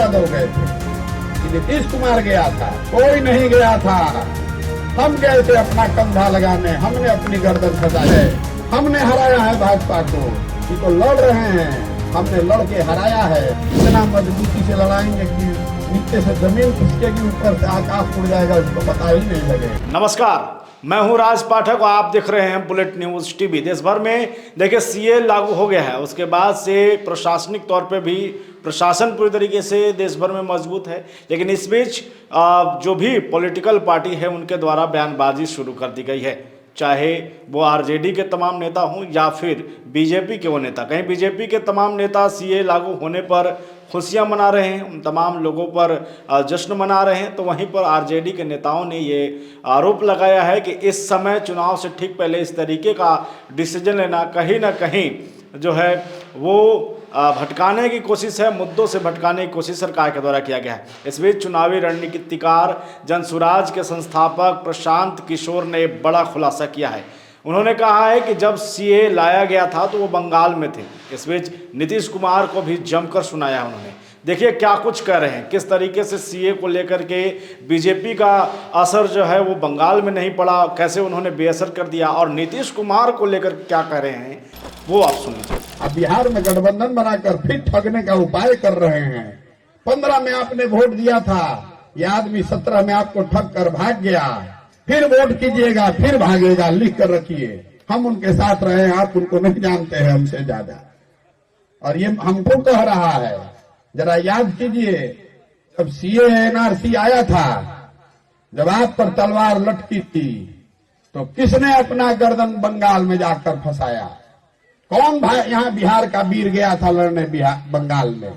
यादव गए थे कि नीतीश कुमार गया था, कोई नहीं गया था। हम गए थे अपना कंधा लगाने, हमने अपनी गर्दन सजाई है, हमने हराया है भाजपा को। ये तो लड़ रहे हैं, हमने लड़ के हराया है। इतना मजबूती से लड़ाएंगे कि नीचे से जमीन खिसकेगी, ऊपर से आकाश उड़ जाएगा, उसको पता ही नहीं लगेगा। नमस्कार, मैं हूं राज पाठक और आप देख रहे हैं बुलेट न्यूज टीवी। देश भर में देखिए सीए लागू हो गया है, उसके बाद से प्रशासनिक तौर पे भी प्रशासन पूरी तरीके से देश भर में मजबूत है। लेकिन इस बीच जो भी पॉलिटिकल पार्टी है उनके द्वारा बयानबाजी शुरू कर दी गई है, चाहे वो आरजेडी के तमाम नेता हों या फिर बीजेपी के वो नेता। कहीं बीजेपी के तमाम नेता सीए लागू होने पर खुशियां मना रहे हैं, उन तमाम लोगों पर जश्न मना रहे हैं, तो वहीं पर आरजेडी के नेताओं ने ये आरोप लगाया है कि इस समय चुनाव से ठीक पहले इस तरीके का डिसीजन लेना कहीं ना कहीं जो है वो भटकाने की कोशिश है, मुद्दों से भटकाने की कोशिश सरकार के द्वारा किया गया है। इस बीच चुनावी रणनीतिकार जनसुराज के संस्थापक प्रशांत किशोर ने बड़ा खुलासा किया है। उन्होंने कहा है कि जब सीए लाया गया था तो वो बंगाल में थे। इस बीच नीतीश कुमार को भी जमकर सुनाया उन्होंने। देखिए क्या कुछ कह रहे हैं, किस तरीके से सीए को लेकर के बीजेपी का असर जो है वो बंगाल में नहीं पड़ा, कैसे उन्होंने बेअसर कर दिया, और नीतीश कुमार को लेकर क्या कह रहे हैं वो आप सुन लीजिए। अब बिहार में गठबंधन बनाकर फिर ठगने का उपाय कर रहे हैं। 15 में आपने वोट दिया था, ये आदमी 17 में आपको ठग कर भाग गया, फिर वोट कीजिएगा फिर भागेगा, लिख कर रखिए। हम उनके साथ रहे हैं, आप उनको नहीं जानते हैं हमसे ज्यादा, और ये हमको कह रहा है। जरा याद कीजिए, जब सीए एनआरसी आया था, जब आप पर तलवार लटकी थी, तो किसने अपना गर्दन बंगाल में जाकर फंसाया? कौन भाई यहाँ बिहार का वीर गया था लड़ने बंगाल में?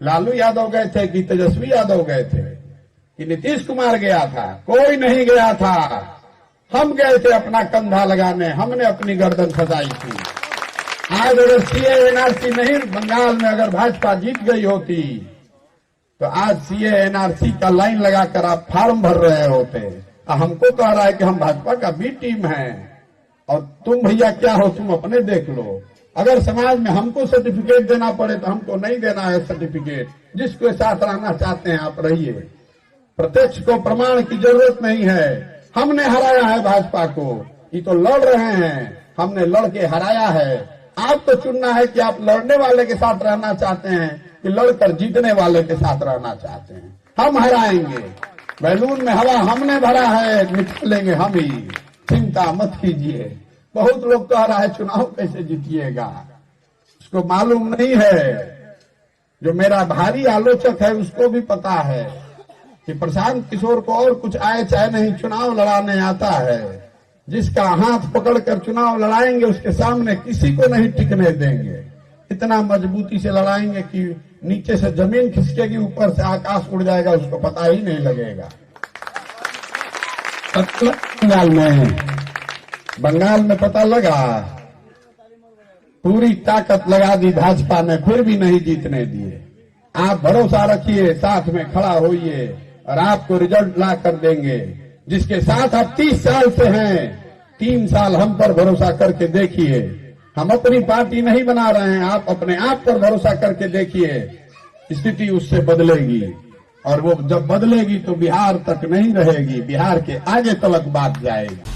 लालू यादव गए थे कि तेजस्वी यादव गए थे कि नीतीश कुमार गया था? कोई नहीं गया था। हम गए थे अपना कंधा लगाने, हमने अपनी गर्दन सजाई थी। आज अगर सीए एनआरसी नहीं, बंगाल में अगर भाजपा जीत गई होती तो आज सीए एनआरसी का लाइन लगाकर आप फार्म भर रहे होते। हमको कह रहा है कि हम भाजपा का बी टीम है, और तुम भैया क्या हो, तुम अपने देख लो। अगर समाज में हमको सर्टिफिकेट देना पड़े तो हमको नहीं देना है सर्टिफिकेट। जिसके साथ रहना चाहते हैं आप रहिए, प्रत्यक्ष को प्रमाण की जरूरत नहीं है। हमने हराया है भाजपा को। ये तो लड़ रहे हैं, हमने लड़ के हराया है। आपको चुनना है कि आप लड़ने वाले के साथ रहना चाहते हैं कि लड़कर जीतने वाले के साथ रहना चाहते हैं। हम हराएंगे, बैलून में हवा हमने भरा है, निकालेंगे हम ही, चिंता मत कीजिए। बहुत लोग कह रहा है चुनाव कैसे जीतिएगा, उसको मालूम नहीं है। जो मेरा भारी आलोचक है उसको भी पता है कि प्रशांत किशोर को और कुछ आए चाहे नहीं, चुनाव लड़ाने आता है। जिसका हाथ पकड़कर चुनाव लड़ाएंगे उसके सामने किसी को नहीं टिकने देंगे। इतना मजबूती से लड़ाएंगे कि नीचे से जमीन खिसकेगी, ऊपर से आकाश उड़ जाएगा, उसको पता ही नहीं लगेगा। बंगाल में पता लगा, पूरी ताकत लगा दी भाजपा ने, फिर भी नहीं जीतने दिए। आप भरोसा रखिए, साथ में खड़ा होइए और आपको रिजल्ट ला कर देंगे। जिसके साथ आप 30 साल से हैं, 3 साल हम पर भरोसा करके देखिए। हम अपनी पार्टी नहीं बना रहे हैं, आप अपने आप पर भरोसा करके देखिए। स्थिति उससे बदलेगी, और वो जब बदलेगी तो बिहार तक नहीं रहेगी, बिहार के आगे तलक बात जाएगी।